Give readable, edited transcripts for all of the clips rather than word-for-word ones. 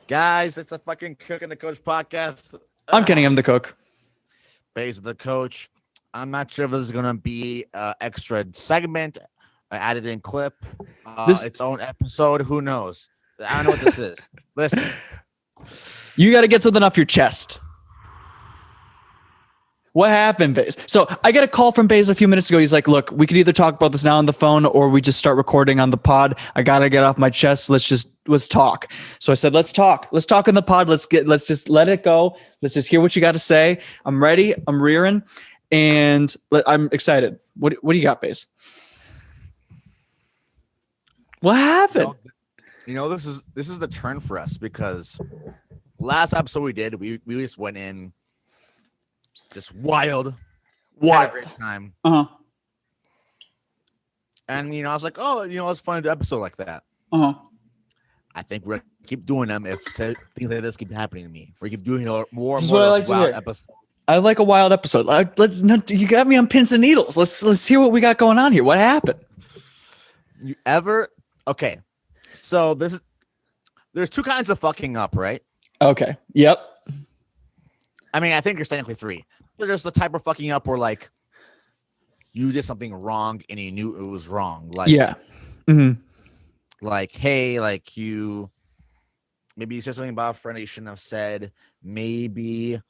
Guys, it's a fucking Cook and the Coach podcast. I'm Kenny. I'm the cook. Baeza the Coach. I'm not sure if this is going to be an extra segment, added in clip, its own episode. Who knows? I don't know what this is. Listen. You got to get something off your chest. What happened, Baez? So I got a call from Baez a few minutes ago. He's like, look, we could either talk about this now on the phone or we just start recording on the pod. I got to get off my chest. Let's talk. So I said, let's talk. Let's talk on the pod. Let's just let it go. Let's just hear what you got to say. I'm ready. I'm rearing and I'm excited. What do you got, Baez? What happened? This is the turn for us because last episode we did, we just went in just wild. Had a great time. And I was like, it's fun to do an episode like that. I think we're gonna keep doing them if things like this keep happening to me. We keep doing more and more wild episodes. I like a wild episode. You got me on pins and needles. Let's hear what we got going on here. What happened? Okay. So there's two kinds of fucking up, right? Okay. Yep. I mean, I think there's technically three. There's the type of fucking up where like you did something wrong and you knew it was wrong. Like, yeah. Mm-hmm. Like, hey, maybe you said something about a friend that you shouldn't have said. Maybe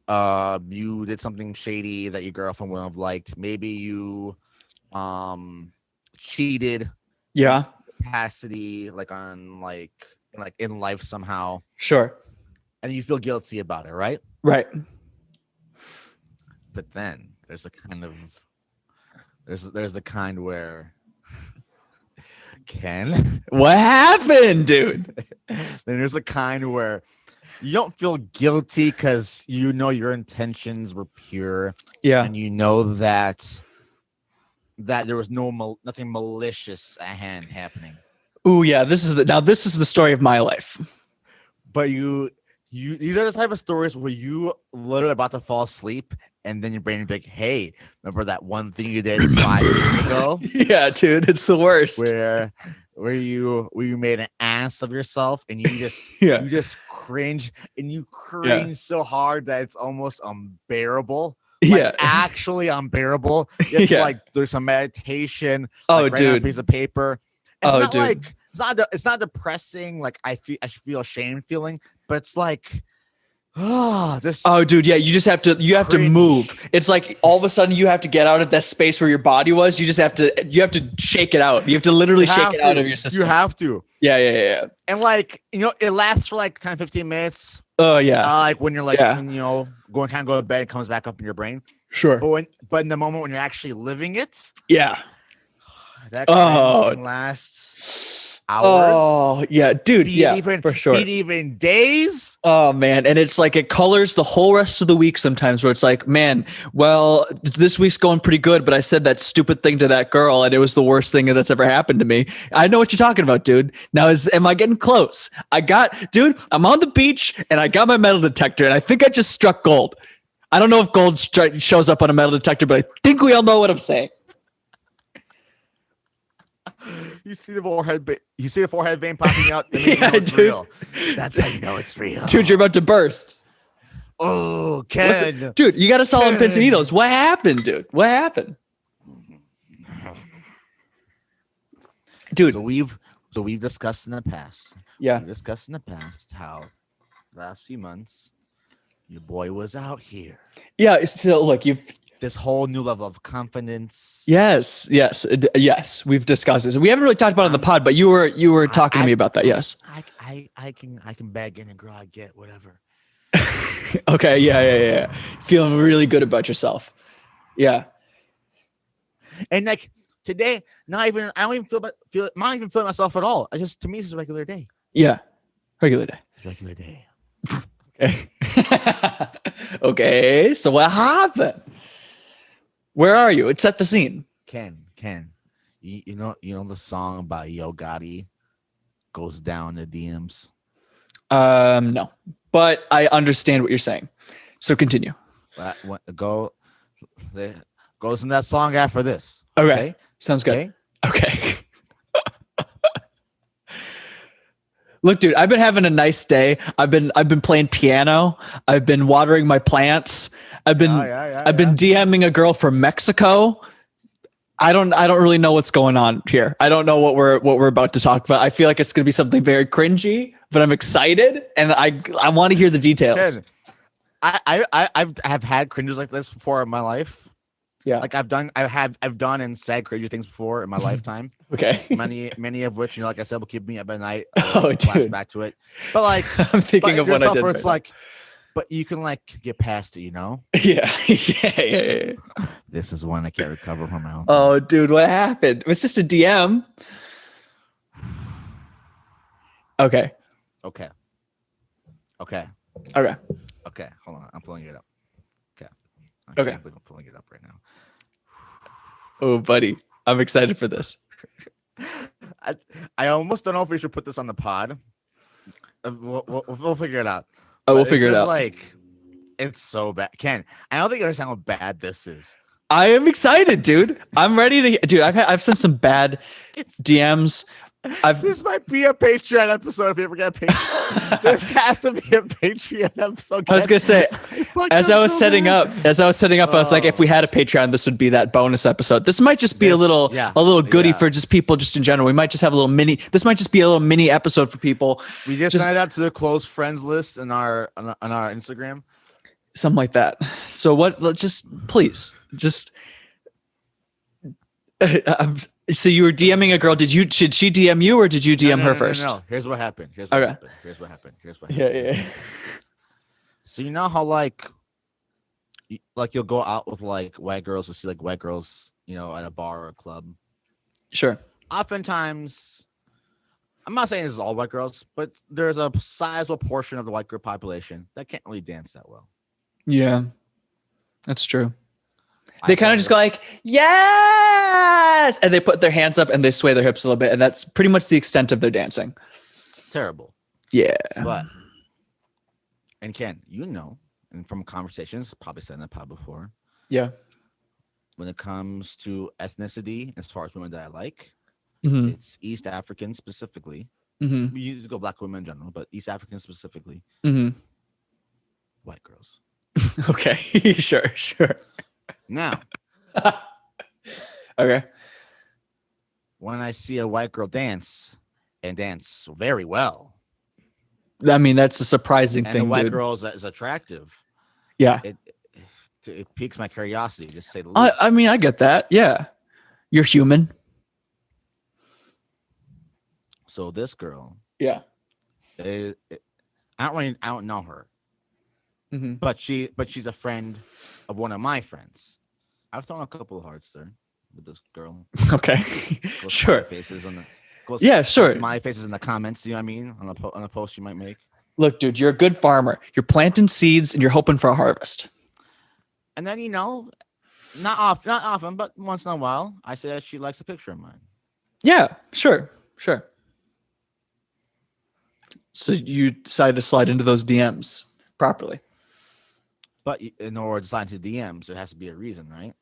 you did something shady that your girlfriend wouldn't have liked. Maybe you cheated. Yeah. Capacity, in life somehow. Sure. And you feel guilty about it, right? Right. But then there's the kind where Ken. What happened, dude? Then there's a kind where you don't feel guilty because your intentions were pure. Yeah. And you know that there was nothing malicious at hand happening. Oh yeah, this is the story of my life. But these are the type of stories where you literally about to fall asleep and then your brain is like, hey, remember that one thing you did 5 years ago? Yeah, dude, it's the worst. Where you made an ass of yourself and you just yeah. you just cringe and you cringe so hard that it's almost unbearable. Actually unbearable. It's there's some meditation. Oh, dude, on a piece of paper. It's not depressing. Like I feel ashamed feeling, but it's like, dude, yeah. You have to move. It's like all of a sudden you have to get out of that space where your body was. You have to shake it out. You have to literally shake it out of your system. You have to. Yeah. And it lasts for 10, 15 minutes. Oh yeah. When you're trying to go to bed, it comes back up in your brain. Sure. But in the moment when you're actually living it, yeah, that can last hours. Oh yeah, dude. For sure. Even days. Oh man, and it's like it colors the whole rest of the week sometimes. Where it's like, man, well, this week's going pretty good, but I said that stupid thing to that girl, and it was the worst thing that's ever happened to me. I know what you're talking about, dude. Now, am I getting close? I'm on the beach, and I got my metal detector, and I think I just struck gold. I don't know if gold shows up on a metal detector, but I think we all know what I'm saying. You see the forehead vein popping out. It's real. That's how you know it's real. Dude, you're about to burst. Oh, Ken. Dude, you got to solve pins and needles. What happened, dude? What happened? Dude. So we've discussed in the past. Yeah. We've discussed in the past how last few months your boy was out here. Yeah. So look, this whole new level of confidence. Yes. We've discussed this. We haven't really talked about it on the pod, but you were talking to me about that. Yes. I can bag in and grow. I get whatever. Okay. Yeah. Feeling really good about yourself. Yeah. And today, I don't even I'm not even feeling myself at all. To me, this is a regular day. Yeah. Regular day. Regular day. Okay. Okay. So what happened? Where are you? Set the scene. Ken. You know the song about Yo Gotti goes down the DMs? No. But I understand what you're saying. So continue. Goes in that song after this. Okay. Sounds good. Okay. Look, dude, I've been having a nice day. I've been playing piano. I've been watering my plants. I've been DMing a girl from Mexico. I don't really know what's going on here. I don't know what we're about to talk about. I feel like it's going to be something very cringy, but I'm excited and I want to hear the details. Ken, I've had cringes like this before in my life. Yeah. Like I've done and said crazy things before in my lifetime. Okay. Many of which, like I said, will keep me up at night. Dude. Back to it. But like I'm thinking of what I did. Where it's like, but you can like get past it, Yeah. Yeah. This is one I can't recover from my own. Oh, dude, what happened? It was just a DM. Okay. Okay. Hold on. I'm pulling it up. Okay. I'm pulling it up right now. Oh, buddy. I'm excited for this. I almost don't know if we should put this on the pod. We'll figure it out. Oh, we'll figure it out. Like, it's so bad. Ken, I don't think you understand how bad this is. I am excited, dude. I'm ready to. Dude, I've sent some bad DMs. This might be a Patreon episode if you ever get a Patreon. This has to be a Patreon episode. I was gonna say, as I was setting up, I was like, if we had a Patreon, this would be that bonus episode. This might just be a little goodie for just people, just in general. We might just have a little mini. This might just be a little mini episode for people. We just signed up to the close friends list on our Instagram, something like that. So what? Please. So you were DMing a girl. Did she DM you or did you DM her first? No. Here's what happened. Here's what happened. Yeah. So you know how like you'll go out with like white girls to see like white girls, at a bar or a club. Sure. Oftentimes, I'm not saying this is all white girls, but there's a sizable portion of the white girl population that can't really dance that well. Yeah, that's true. They kind of just go like, yes! And they put their hands up and they sway their hips a little bit. And that's pretty much the extent of their dancing. Terrible. Yeah. And Ken, and from conversations, probably said in the pod before. Yeah. When it comes to ethnicity, as far as women that I like, mm-hmm. It's East African specifically. Mm-hmm. We usually go black women in general, but East African specifically. Mm-hmm. White girls. Okay. Sure. Now, okay. When I see a white girl dance very well, I mean, that's a surprising thing. And the white dude. girl is attractive. Yeah, it piques my curiosity, to say the least. I mean, I get that. Yeah, you're human. So this girl, yeah, I don't know her, mm-hmm. but she's a friend of one of my friends. I've thrown a couple of hearts there with this girl. Okay, sure. Faces on sure. My faces in the comments. You know what I mean? On a post you might make. Look, dude, you're a good farmer. You're planting seeds and you're hoping for a harvest. And then not often, but once in a while, I say that she likes a picture of mine. Yeah, sure. So you decide to slide into those DMs properly. But in order to slide into DMs, there has to be a reason, right?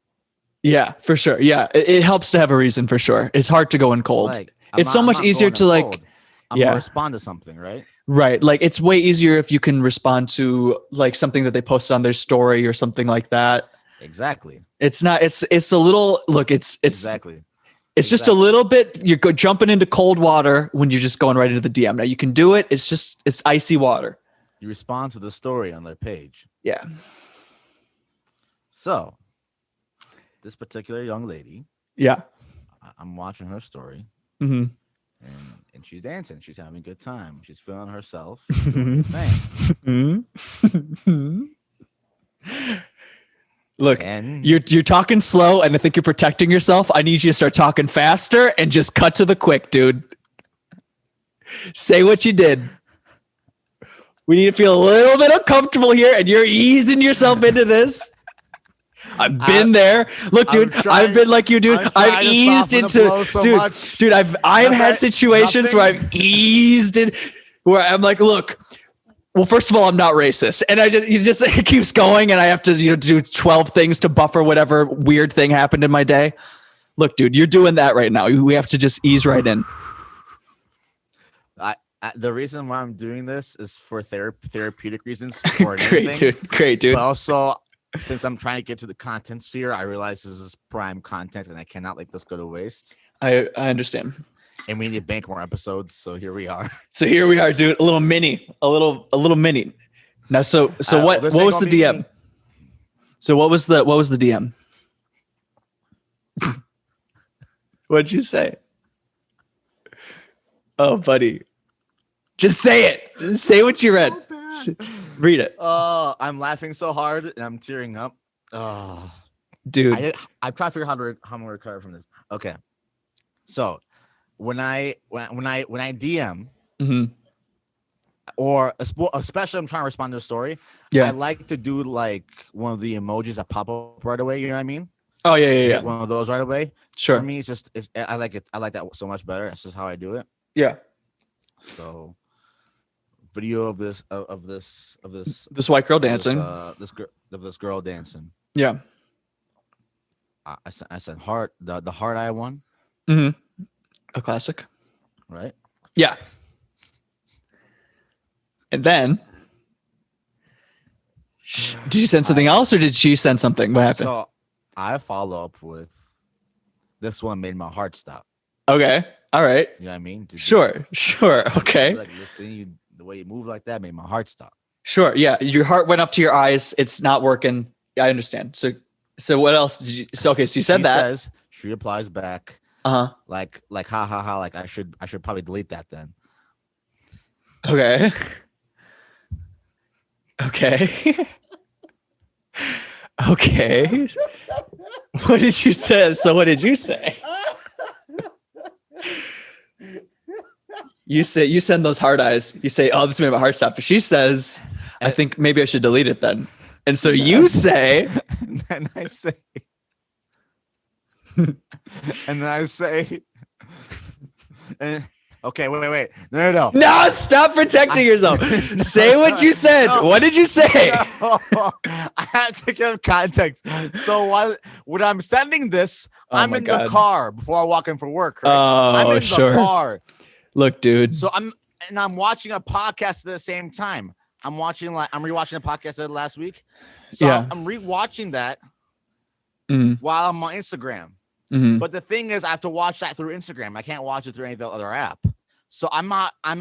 Yeah, for sure. Yeah, it helps to have a reason for sure. It's hard to go in cold. It's so much easier to like. I'm gonna respond to something, right? Right. Like it's way easier if you can respond to like something that they posted on their story or something like that. Exactly. It's not. It's a little. Look. It's exactly. It's just a little bit. You're jumping into cold water when you're just going right into the DM. Now you can do it. It's icy water. You respond to the story on their page. Yeah. So, this particular young lady. Yeah. I'm watching her story. Mm-hmm. And she's dancing. She's having a good time. She's feeling herself. Doing her thing. Look, you're talking slow, and I think you're protecting yourself. I need you to start talking faster and just cut to the quick, dude. Say what you did. We need to feel a little bit uncomfortable here, and you're easing yourself into this. I've been there. Look, dude, I've been like you, dude. I've eased into, dude. I've had situations where I've eased in, where I'm like, look. Well, first of all, I'm not racist, and it keeps going, and I have to do 12 things to buffer whatever weird thing happened in my day. Look, dude, you're doing that right now. We have to just ease right in. The reason why I'm doing this is for therapeutic reasons. For Great, dude. Great, dude. But also, since I'm trying to get to the content sphere, I realize this is prime content, and I cannot let this go to waste. I understand. And we need to bank more episodes, so here we are. So here we are, dude. A little mini. Now, so what was the DM? Me. So what was the DM? What'd you say? Oh, buddy. Just say it. Just say what you read. Read it. I'm laughing so hard and I'm tearing up. Dude. I'm trying to figure out how I'm gonna recover from this. Okay. So when I DM, mm-hmm. or especially I'm trying to respond to a story, I like to do like one of the emojis that pop up right away. You know what I mean? Oh yeah. One of those right away. Sure. For me, I like it. I like that so much better. That's just how I do it. Yeah. So, video of this white girl dancing. This girl dancing. Yeah. I said heart the heart eye one. Mm-hmm. A classic. Right. Yeah. And then, did you send something else, or did she send something? What happened? So I follow up with this one made my heart stop. Okay. All right. You know what I mean? Sure. Okay. Like listening, the way you move like that made my heart stop. Sure. Yeah. Your heart went up to your eyes. It's not working. Yeah, I understand. So what else did you? So okay. So you said that. She replies back. Like ha ha ha. Like I should probably delete that then. Okay. Okay. Okay. What did you say? So what did you say? You send those hard eyes. You say, "Oh, this made my heart stop." But she says, "I think maybe I should delete it then." And so you say, and then I say, and then I say, okay, wait. No. No, stop protecting yourself. Say what you said. No, what did you say? No, I have to give context. So when I'm sending this, I'm in the car before I walk in for work. Right? I'm in the car. Look, dude. So I'm watching a podcast at the same time. I'm rewatching a podcast I did last week. So yeah. I'm rewatching that while I'm on Instagram. Mm-hmm. But the thing is, I have to watch that through Instagram. I can't watch it through any other app. So I'm actually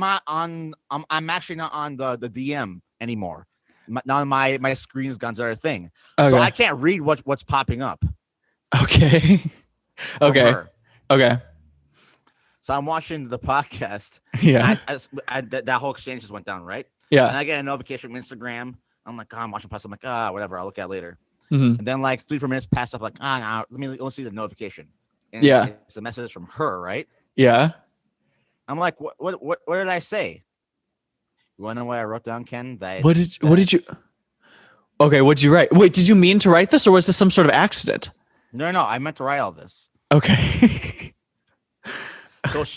not on the DM anymore. Now my screen's gone to other thing. Okay. So I can't read what's popping up. Okay. Okay. So I'm watching the podcast. Yeah. That whole exchange just went down, right? Yeah. And I get a notification from Instagram. I'm like, I'm watching podcast. I'm like, whatever. I'll look at it later. Mm-hmm. And then like 3-4 minutes pass up. Like, let me see the notification. And yeah. It's a message from her, right? Yeah. I'm like, what did I say? You want to know what I wrote down, Ken? What did you? Okay, what did you write? Wait, did you mean to write this, or was this some sort of accident? No, I meant to write all this. Okay.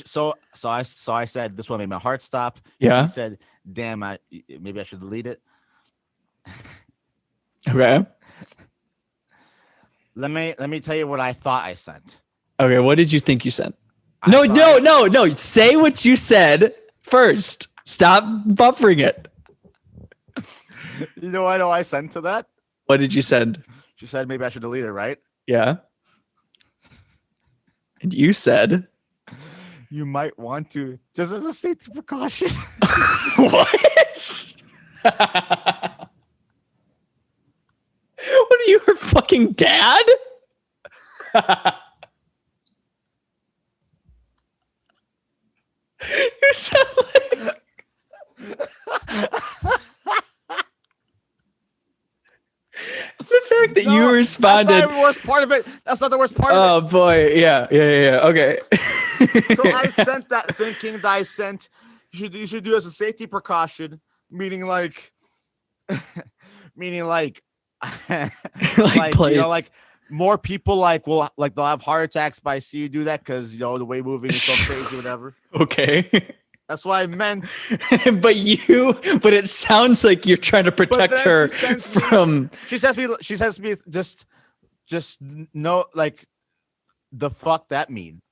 so I said this one made my heart stop. Yeah. He said, "Damn, maybe I should delete it." Okay. Let me tell you what I thought I sent. Okay, what did you think you sent? No. Say what you said first. Stop buffering it. You know what I sent to that? What did you send? She said maybe I should delete it, right? Yeah. And you said, you might want to, just as a safety precaution. What? What are you, her fucking dad? You sound like... The fact that you responded. That's not the worst part of it. That's not the worst part of it. Oh boy. Yeah. Okay. So I sent that thinking that I sent, you should do as a safety precaution, meaning like like more people will they'll have heart attacks by see you do that because the way moving is so crazy, whatever. Okay. That's what I meant. but it sounds like you're trying to protect her from. She says me just no, like the fuck that mean.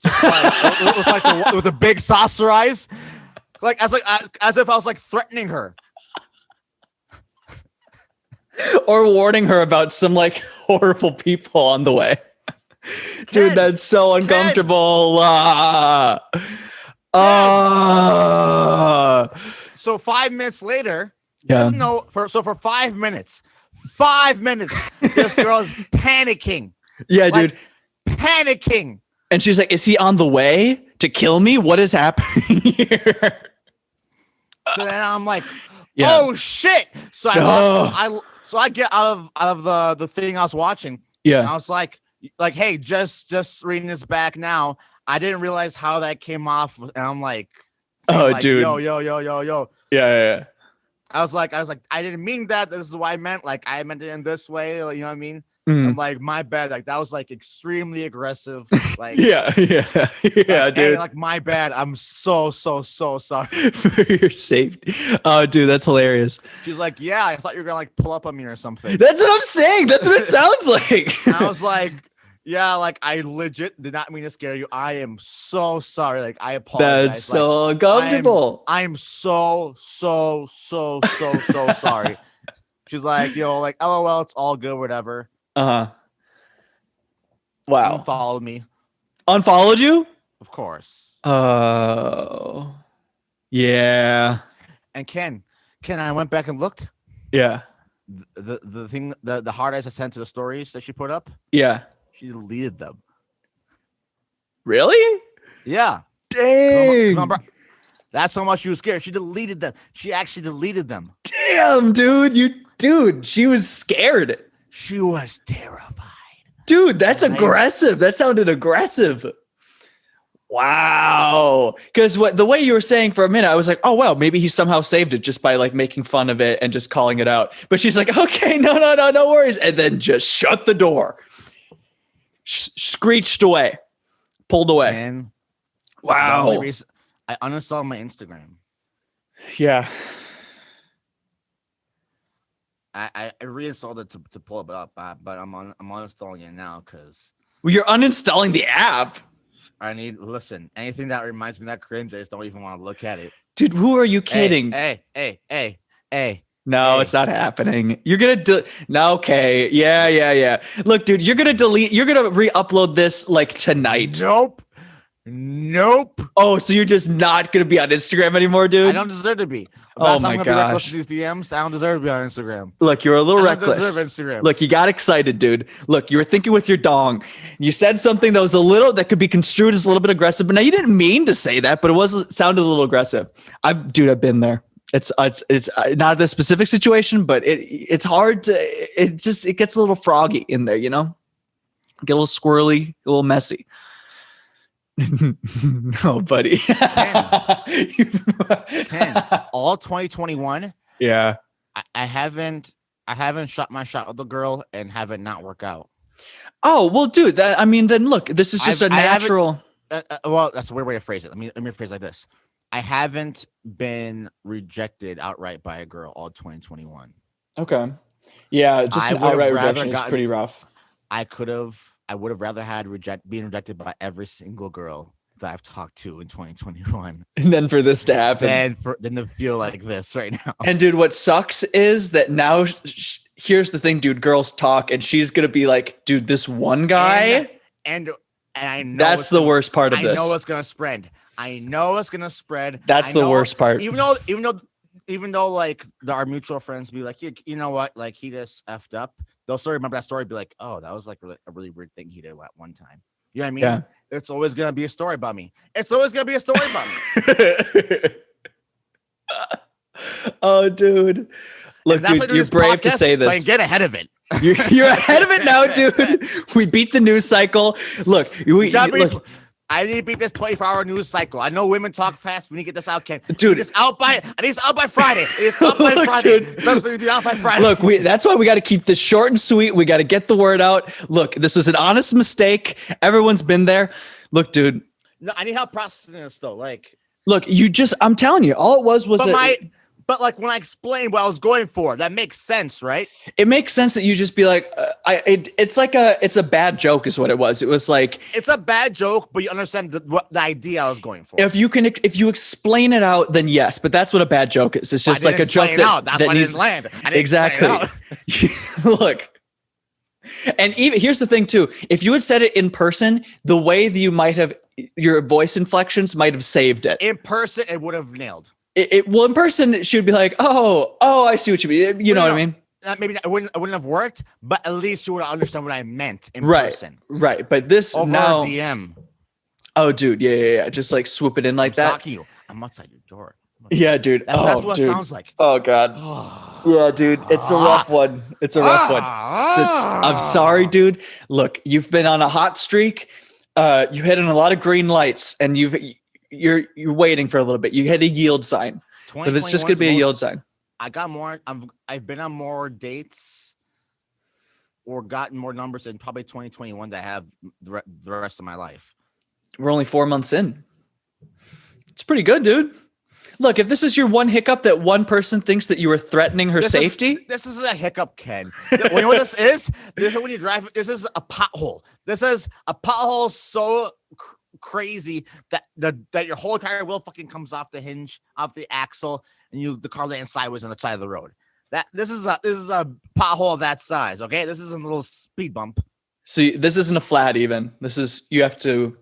Just like, with the big saucer eyes. as if I was like threatening her or warning her about some like horrible people on the way. Dude, that's so uncomfortable. So 5 minutes later, yeah. For 5 minutes, this girl is panicking. Yeah, like, dude. Panicking. And she's like, is he on the way to kill me? What is happening here? So then I'm like, oh shit. So I get out of the thing I was watching. Yeah. And I was like, hey, just reading this back now. I didn't realize how that came off. And I'm like, dude. Yo. Yeah. I was like, I didn't mean that. This is what I meant. Like, I meant it in this way. Like, you know what I mean? Mm. I'm like, my bad. Like, that was like extremely aggressive. Like, yeah, dude. Hey, like, my bad. I'm so sorry for your safety. Oh, dude, that's hilarious. She's like, yeah, I thought you were gonna like pull up on me or something. That's what I'm saying. That's what it sounds like. I was like, yeah, like I legit did not mean to scare you. I am so sorry. Like, I apologize. That's so uncomfortable. I'm so sorry. She's like, like, LOL, it's all good, whatever. Wow. Unfollowed me. Unfollowed you? Of course. Oh. Yeah. And Ken, I went back and looked. Yeah. The thing, the hard eyes I sent to the stories that she put up. Yeah. She deleted them. Really? Yeah. Dang. Remember, that's how much she was scared. She deleted them. She actually deleted them. Damn, dude. She was scared. She was terrified. Dude, that's aggressive. That sounded aggressive. Wow. Because the way you were saying for a minute, I was like, oh, well, maybe he somehow saved it just by like making fun of it and just calling it out. But she's like, okay, no worries. And then just shut the door. Screeched away. Pulled away. And wow. I uninstalled my Instagram. Yeah. I reinstalled it to pull it up, but I'm uninstalling it now because. Well, you're uninstalling the app. Listen, anything that reminds me of that cringe, I just don't even want to look at it. Dude, who are you kidding? Hey. No, it's not happening. You're gonna no, okay. Yeah. Look, dude, you're gonna re-upload this like tonight. Nope. Oh, so you're just not gonna be on Instagram anymore, dude? I don't deserve to be. Oh my gosh. Be reckless with these DMs. I don't deserve to be on Instagram. Look, you're a little reckless. I don't deserve Instagram. Look, you got excited, dude. Look, you were thinking with your dong. You said something that could be construed as a little bit aggressive, but now you didn't mean to say that, but it sounded a little aggressive. I've been there. It's not the specific situation, but it's hard to. It gets a little froggy in there, you know. Get a little squirrely, a little messy. No, buddy. Ken, all 2021. Yeah. I haven't shot my shot with the girl and have it not work out. Oh, well, dude, then look, this is just a natural. Well, that's a weird way to phrase it. Let me rephrase it like this. I haven't been rejected outright by a girl all 2021. Okay. Yeah, just an outright rejection is pretty rough. I would have rather had being rejected by every single girl that I've talked to in 2021. And then for this to happen. Then to feel like this right now. And dude, what sucks is that now, here's the thing, dude, girls talk and she's going to be like, dude, this one guy. And I know that's the worst part of this. I know it's going to spread. That's the worst part. Even though like our mutual friends be like, you know what, like he just effed up. They'll still remember that story. Be like, oh, that was like a really weird thing he did at one time. You know what I mean? Yeah. It's always gonna be a story about me. Oh, dude. Look, dude, you're brave to say this. So I can get ahead of it. You're ahead of it now, dude. We beat the news cycle. Look, I need to beat this 24-hour news cycle. I know women talk fast. We need to get this out, Ken. Dude, I need this out by Friday. It's out by Friday. It's supposed to be out by Friday. Look, that's why we got to keep this short and sweet. We got to get the word out. Look, this was an honest mistake. Everyone's been there. Look, dude. No, I need help processing this though. Like, look, I'm telling you, all it was But but like when I explained what I was going for, that makes sense, right? It makes sense that you just be like, it's a bad joke is what it was. It was like, it's a bad joke, but you understand what the idea I was going for. If you explain it out, then yes, but that's what a bad joke is. It's just like a joke that's why I didn't land. Exactly. Look. And even here's the thing too. If you had said it in person, the way that you might have, your voice inflections might have saved it. In person, it would have nailed. Well, in person, she would be like, oh, I see what you mean. You know what I mean? Maybe it wouldn't have worked, but at least you would understand what I meant in person. Right. But this over now, DM. Oh, dude, yeah. Just like swoop it in like that. Talking you. I'm outside your door. Yeah, dude. That's what it sounds like. Oh God. Yeah, dude. It's a rough one. It's a rough one. I'm sorry, dude. Look, you've been on a hot streak. You hit on a lot of green lights, and you're waiting for a little bit. You hit a yield sign, but it's just gonna be a yield sign. I've been on more dates or gotten more numbers in probably 2021 that I have the rest of my life. We're only 4 months in. It's pretty good, dude. Look, if this is your one hiccup that one person thinks that you were threatening her safety. This is a hiccup, Ken. You know what this is? This is when you drive. This is a pothole. This is a pothole so crazy that your whole entire wheel fucking comes off the hinge, off the axle, and the car lands sideways on the side of the road. This is a pothole of that size. Okay, this isn't a little speed bump. So this isn't a flat even. This is, you have to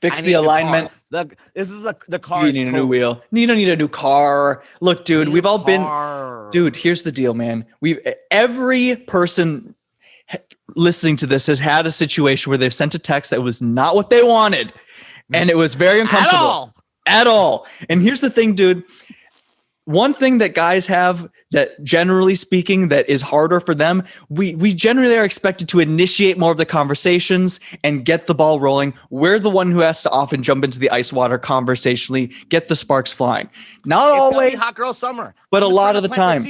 fix the alignment. The car. You need a new wheel. You don't need a new car. Look, dude, we've all been. Dude, here's the deal, man. Every person listening to this has had a situation where they've sent a text that was not what they wanted, and it was very uncomfortable. At all. And here's the thing, dude. One thing that guys have that, generally speaking, that is harder for them, we generally are expected to initiate more of the conversations and get the ball rolling. We're the one who has to often jump into the ice water conversationally, get the sparks flying. Not always, hot girl summer, but a lot of the time.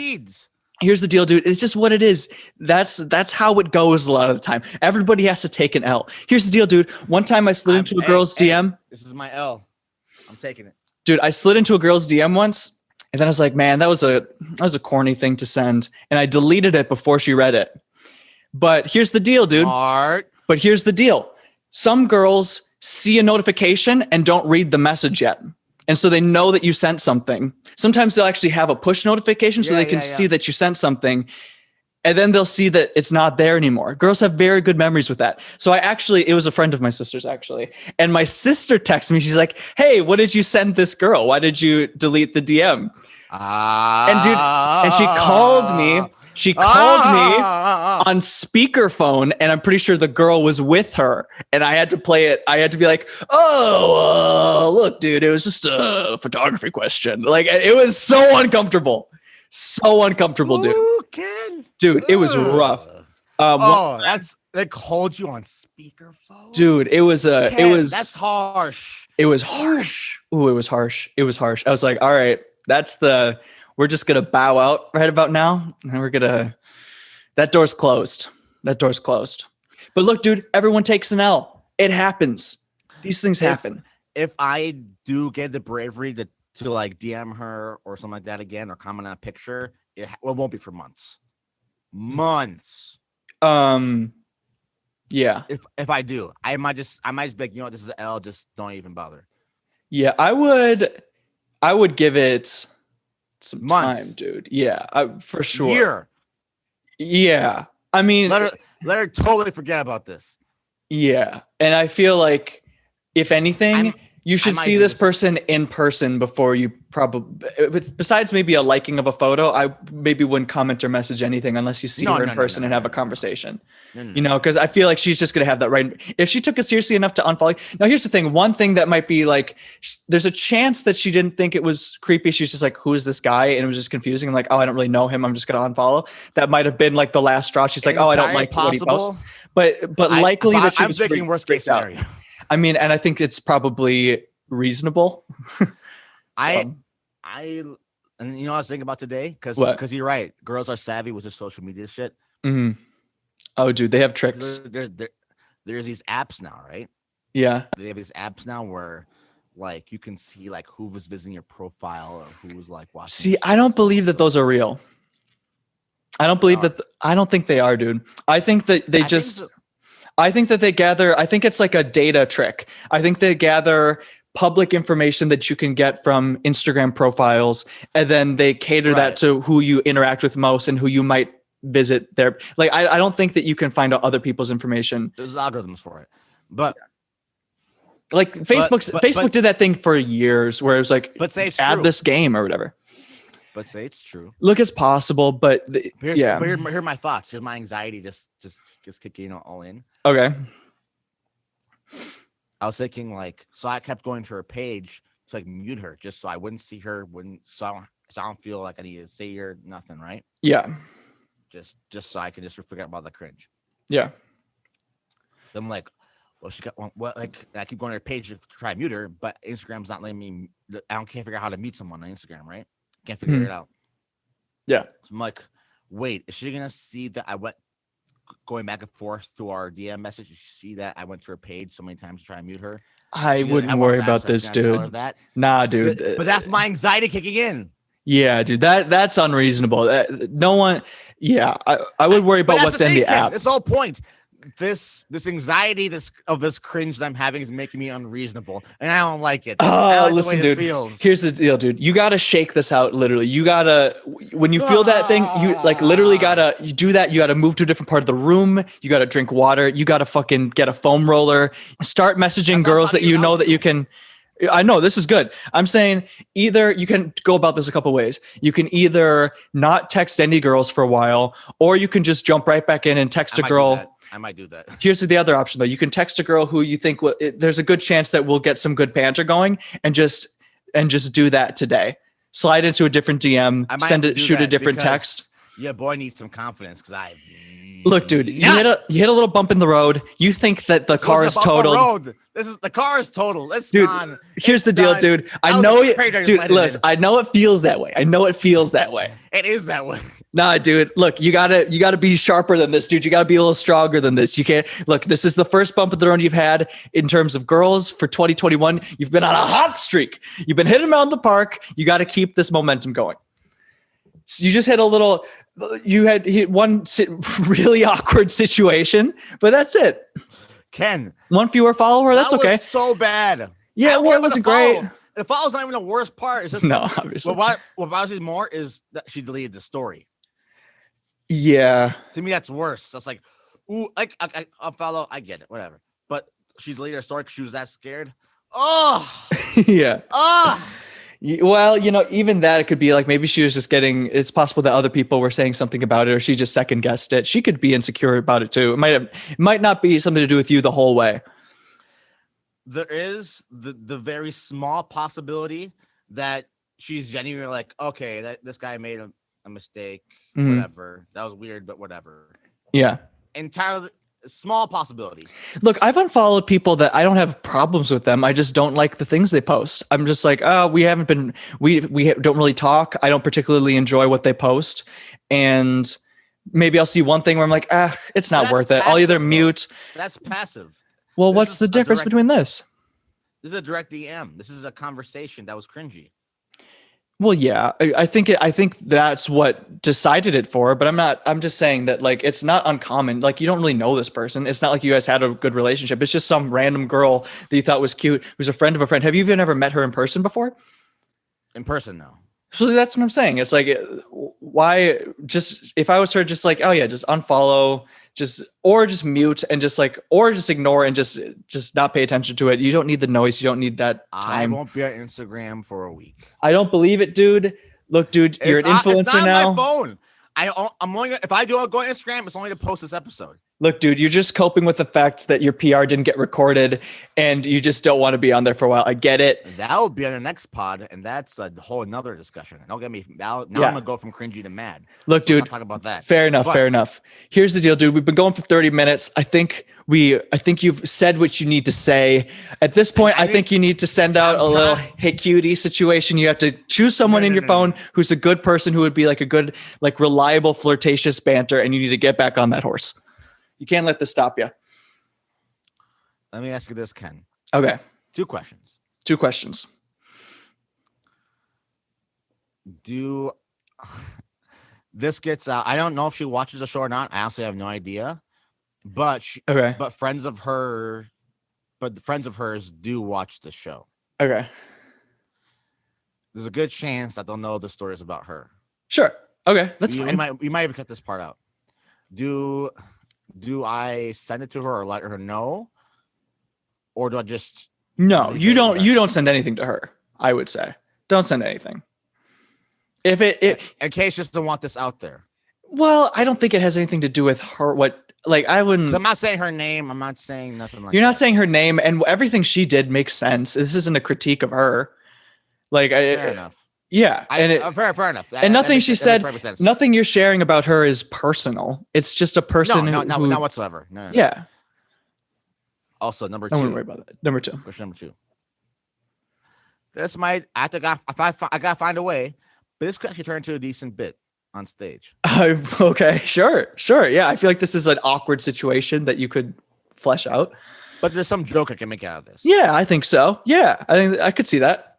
Here's the deal, dude. It's just what it is. That's how it goes a lot of the time. Everybody has to take an L. Here's the deal, dude. One time I slid into a girl's DM. This is my L. I'm taking it. Dude, I slid into a girl's DM once. And then I was like, man, that was a corny thing to send. And I deleted it before she read it. But here's the deal, dude. But here's the deal. Some girls see a notification and don't read the message yet. And so they know that you sent something. Sometimes they'll actually have a push notification so they can see that you sent something. And then they'll see that it's not there anymore. Girls have very good memories with that. So it was a friend of my sister's actually. And my sister texted me. She's like, hey, what did you send this girl? Why did you delete the DM? And dude, and she called me. She called me on speakerphone, and I'm pretty sure the girl was with her. And I had to play it. I had to be like, look, dude, it was just a photography question. Like, it was so uncomfortable. So uncomfortable, dude. Dude, it was rough. They called you on speakerphone, dude. That's harsh. It was harsh. Ooh, it was harsh. It was harsh. I was like, all right, we're just gonna bow out right about now, and that door's closed. That door's closed. But look, dude, everyone takes an L. It happens. These things happen. If I do get the bravery to like DM her or something like that again, or comment on a picture, it won't be for months. Yeah. If I do, I might just be like, you know what, this is an L, just don't even bother. Yeah, I would give it some months. Time, dude. Yeah, for sure. Yeah. I mean, let her totally forget about this. Yeah. And I feel like if anything, you should see this person in person before you besides maybe a liking of a photo, I maybe wouldn't comment or message anything unless you see her in person and have a conversation. You know, because I feel like she's just going to have that right. If she took it seriously enough to unfollow. Now, here's the thing. One thing that might be like, there's a chance that she didn't think it was creepy. She's just like, who is this guy? And it was just confusing. I'm like, oh, I don't really know him. I'm just going to unfollow. That might have been like the last straw. She's like, oh, I don't like what he posts. But likely that she was thinking worst case scenario. I mean, and I think it's probably reasonable. And you know what I was thinking about today? Because you're right. Girls are savvy with their social media shit. Mm-hmm. Oh, dude, they have tricks. There's these apps now, right? Yeah. They have these apps now where like you can see like who was visiting your profile or who was like watching. See, I don't believe that those are real. I don't believe that. I don't think they are, dude. I think that they I think that they gather. I think it's like a data trick. I think they gather public information that you can get from Instagram profiles, and then they cater that to who you interact with most and who you might visit there. Like, I don't think that you can find out other people's information. There's algorithms for it, but like Facebook did that thing for years where it was like, add this game or whatever. But say it's true. Look, it's possible, but here are my thoughts. Here's my anxiety just kicking all in. Okay. I was thinking like, so I kept going to her page to like mute her just so I wouldn't see her, so I don't feel like I need to say her nothing, right? Yeah. Just so I could just forget about the cringe. Yeah. Then I'm like, well, she got one. Well, like I keep going to her page to try to mute her, but Instagram's not letting me. Can't figure out how to mute someone on Instagram, right? Can't figure it out. Yeah. So I'm like, wait, is she gonna see that I went going back and forth through our DM message? Did she see that I went to her page so many times to try and mute her? I wouldn't worry about this, dude. Nah, dude. But that's my anxiety kicking in. Yeah, dude. That's unreasonable. No one. Yeah, I would worry about what's in the app. That's the whole point. This anxiety, this cringe that I'm having is making me unreasonable, and I don't like it. Oh, listen, dude. Here's the deal, dude. You gotta shake this out. Literally, you gotta. When you feel that thing, you like literally gotta. You do that. You gotta move to a different part of the room. You gotta drink water. You gotta fucking get a foam roller. Start messaging girls that you know that you can. I know this is good. I'm saying either you can go about this a couple ways. You can either not text any girls for a while, or you can just jump right back in and text a girl. I might do that. Here's the other option though. You can text a girl who you think there's a good chance that we'll get some good banter going, and just do that today. Slide into a different DM, shoot a different text. Yeah, boy needs some confidence because look, dude. You hit a little bump in the road. You think that the car is totaled. The car is total. It's dude, gone. Here's the deal, dude. I know it. Dude, listen. I know it feels that way. It is that way. Nah, dude. Look, you gotta be sharper than this, dude. You gotta be a little stronger than this. You can't look. This is the first bump of the road you've had in terms of girls for 2021. You've been on a hot streak. You've been hitting them out in the park. You got to keep this momentum going. So you just hit a little. You had hit one really awkward situation, but that's it. Ken, one fewer follower. That's that okay. Was so bad. Yeah, well, it wasn't great. The follow's not even the worst part. It's just no, obviously. What bothers me more is that she deleted the story. Yeah. To me, that's worse. That's like, ooh, like I'll follow. I get it, whatever. But she deleted her story because she was that scared. Oh, yeah. Oh. Well, even that, it could be like maybe she was just it's possible that other people were saying something about it, or she just second guessed it. She could be insecure about it too. It might not be something to do with you the whole way. There is the very small possibility that she's genuinely like, okay, that this guy made a mistake, whatever. That was weird, but whatever. Yeah. Entirely small possibility. Look, I've unfollowed people that I don't have problems with them. I just don't like the things they post. I'm just like, oh, we don't really talk. I don't particularly enjoy what they post. And maybe I'll see one thing where I'm like, it's not worth it. I'll either mute. That's passive. Well, what's the difference between this? This is a direct DM. This is a conversation that was cringy. Well, yeah, I think that's what decided it for, but I'm just saying that like, it's not uncommon. Like you don't really know this person. It's not like you guys had a good relationship. It's just some random girl that you thought was cute, who's a friend of a friend. Have you even ever met her in person before? In person, no. So that's what I'm saying. It's like, why just, if I was her, just like, oh yeah, just unfollow, just mute and just like, or just ignore and just not pay attention to it. You don't need the noise. You don't need that time. I won't be on Instagram for a week. I don't believe it, dude. Look, dude, you're an influencer it's not now. My phone. I'm only if I do go on Instagram, it's only to post this episode. Look, dude, you're just coping with the fact that your PR didn't get recorded and you just don't want to be on there for a while. I get it. That will be on the next pod, and that's a whole another discussion. Don't get me now. I'm gonna go from cringy to mad. Look, so dude, talk about that. Fair enough. Here's the deal, dude. We've been going for 30 minutes. I think you've said what you need to say. At this point, I think you need to send out a little "Hey cutie" situation. You have to choose someone in your phone who's a good person, who would be like a good, like reliable, flirtatious banter, and you need to get back on that horse. You can't let this stop you. Let me ask you this, Ken. Okay. 2 questions. 2 questions. This gets out. I don't know if she watches the show or not. I honestly have no idea. But friends of hers do watch the show. Okay. There's a good chance that they'll know the stories about her. Sure. Okay, that's fine. We might even cut this part out. Do I send it to her or let her know, or do I just? No, you don't. You don't send anything to her. I would say don't send anything. If it in case just don't want this out there. Well, I don't think it has anything to do with her. I wouldn't. So I'm not saying her name. I'm not saying nothing like. You're not saying her name, and everything she did makes sense. This isn't a critique of her. Fair enough. Yeah, fair enough. And nothing she said, nothing you're sharing about her is personal. It's just a person. Not whatsoever. No. Yeah. Also, number 2. Don't worry about that. Number 2. Question number 2. This might I gotta find a way, but this could actually turn into a decent bit on stage. Okay, sure. Yeah, I feel like this is an awkward situation that you could flesh out. But there's some joke I can make out of this. Yeah, I think so. Yeah, I think I could see that.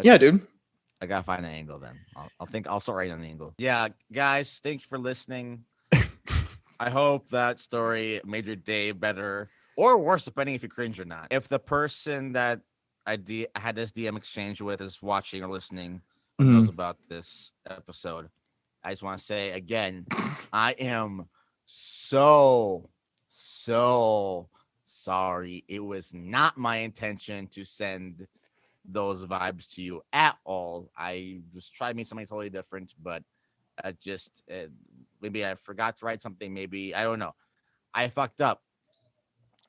Yeah, dude. I gotta find an angle then. I'll start writing on the angle. Yeah, guys, thank you for listening. I hope that story made your day better or worse, depending if you cringe or not. If the person that I had this DM exchange with is watching or listening, knows about this episode, I just want to say again, I am so sorry. It was not my intention to send those vibes to you at all. I just tried to meet something totally different, but maybe I forgot to write something. Maybe I don't know. I fucked up.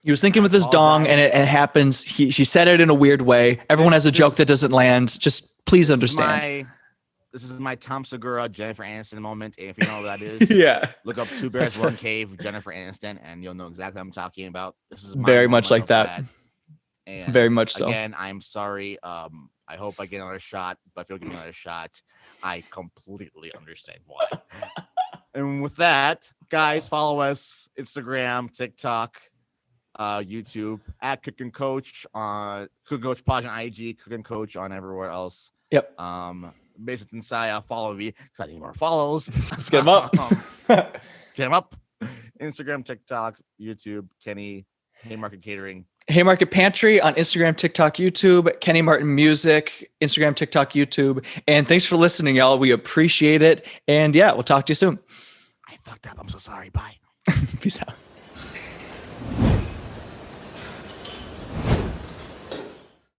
He was thinking with his dong, and it happens. She said it in a weird way. Everyone has a joke that doesn't land. Just please understand. This is my Tom Segura, Jennifer Aniston moment. And if you know what that is, yeah, look up 2 Bears, 1 Cave, Jennifer Aniston, and you'll know exactly what I'm talking about. This is very much like that. And very much so. Again, I'm sorry. I hope I get another shot, but if you don't give me another shot, I completely understand why. And with that, guys, follow us Instagram, TikTok, YouTube at Cook and Coach on Cook and Coach Pod on IG, Cook and Coach on everywhere else. Yep. Basic Inside, follow me because I need more follows. Let's get them up. Get them up. Instagram, TikTok, YouTube, Kenny, Haymarket Catering. Haymarket Pantry on Instagram, TikTok, YouTube, Kenny Martin Music, Instagram, TikTok, YouTube. And thanks for listening, y'all. We appreciate it. And yeah, we'll talk to you soon. I fucked up. I'm so sorry. Bye. Peace out.